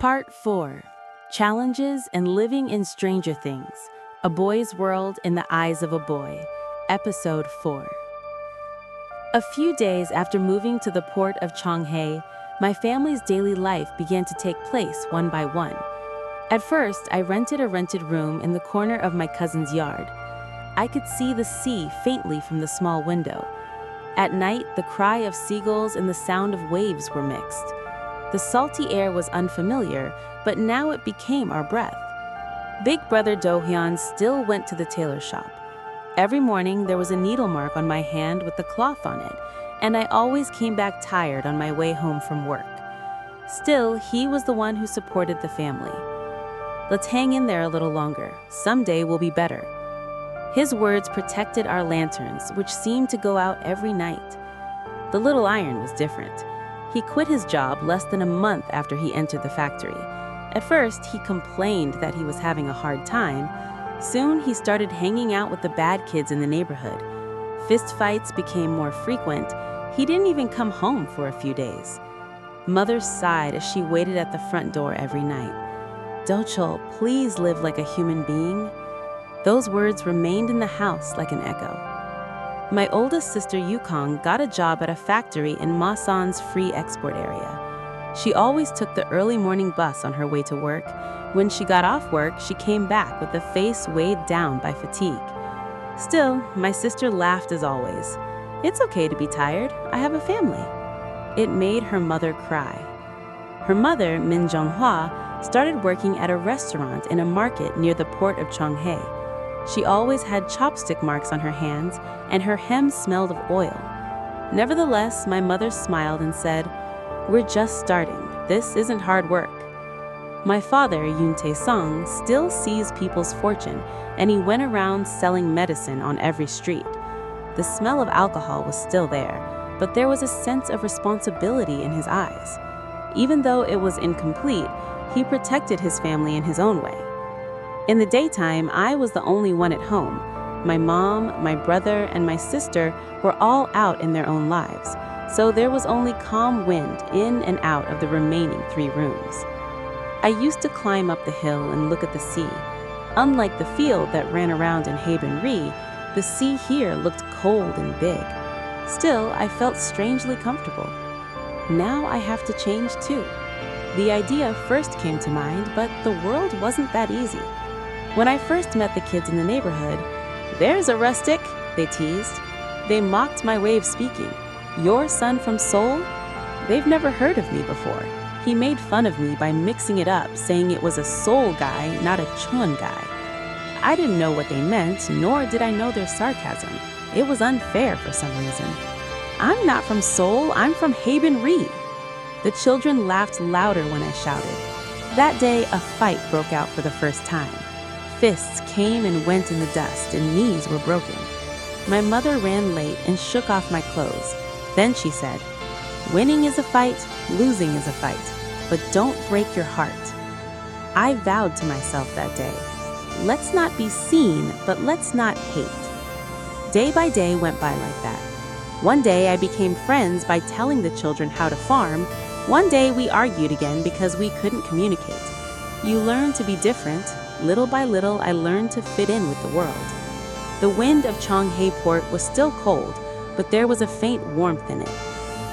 Part 4. Challenges and Living in Stranger Things. A Boy's World in the Eyes of a Boy. Episode 4. A few days after moving to the port of Cheonghae, my family's daily life began to take place one by one. At first, I rented a rented room in the corner of my cousin's yard. I could see the sea faintly from the small window. At night, the cry of seagulls and the sound of waves were mixed. The salty air was unfamiliar, but now it became our breath. Big brother Do-hyun still went to the tailor shop. Every morning, there was a needle mark on my hand with the cloth on it, and I always came back tired on my way home from work. Still, he was the one who supported the family. Let's hang in there a little longer. Someday we'll be better. His words protected our lanterns, which seemed to go out every night. The little iron was different. He quit his job less than a month after he entered the factory. At first, he complained that he was having a hard time. Soon, he started hanging out with the bad kids in the neighborhood. Fist fights became more frequent. He didn't even come home for a few days. Mother sighed as she waited at the front door every night. "Do-chul, please live like a human being." Those words remained in the house like an echo. My oldest sister Yukong got a job at a factory in Masan's free export area. She always took the early morning bus on her way to work. When she got off work, she came back with a face weighed down by fatigue. Still, my sister laughed as always. "It's okay to be tired. I have a family." It made her mother cry. Her mother, Min Jong-hwa, started working at a restaurant in a market near the port of Cheonghae. She always had chopstick marks on her hands, and her hem smelled of oil. Nevertheless, my mother smiled and said, "We're just starting. This isn't hard work." My father, Yoon Tae-sung, still sees people's fortune, and he went around selling medicine on every street. The smell of alcohol was still there, but there was a sense of responsibility in his eyes. Even though it was incomplete, he protected his family in his own way. In the daytime, I was the only one at home. My mom, my brother, and my sister were all out in their own lives, so there was only calm wind in and out of the remaining 3 rooms. I used to climb up the hill and look at the sea. Unlike the field that ran around in Haeban-ri, the sea here looked cold and big. Still, I felt strangely comfortable. Now I have to change too. The idea first came to mind, but the world wasn't that easy. When I first met the kids in the neighborhood, "There's a rustic," they teased. They mocked my way of speaking. "Your son from Seoul?" They've never heard of me before. He made fun of me by mixing it up, saying it was a Seoul guy, not a Chun guy. I didn't know what they meant, nor did I know their sarcasm. It was unfair for some reason. "I'm not from Seoul, I'm from Haeban-ri." The children laughed louder when I shouted. That day, a fight broke out for the first time. Fists came and went in the dust, and knees were broken. My mother ran late and shook off my clothes. Then she said, "Winning is a fight, losing is a fight, but don't break your heart." I vowed to myself that day, let's not be seen, but let's not hate. Day by day went by like that. One day I became friends by telling the children how to farm. One day we argued again because we couldn't communicate. You learn to be different. Little by little, I learned to fit in with the world. The wind of Cheonghae port was still cold, but there was a faint warmth in it.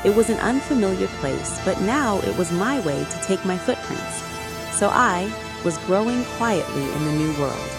It was an unfamiliar place, but now it was my way to take my footprints. So I was growing quietly in the new world.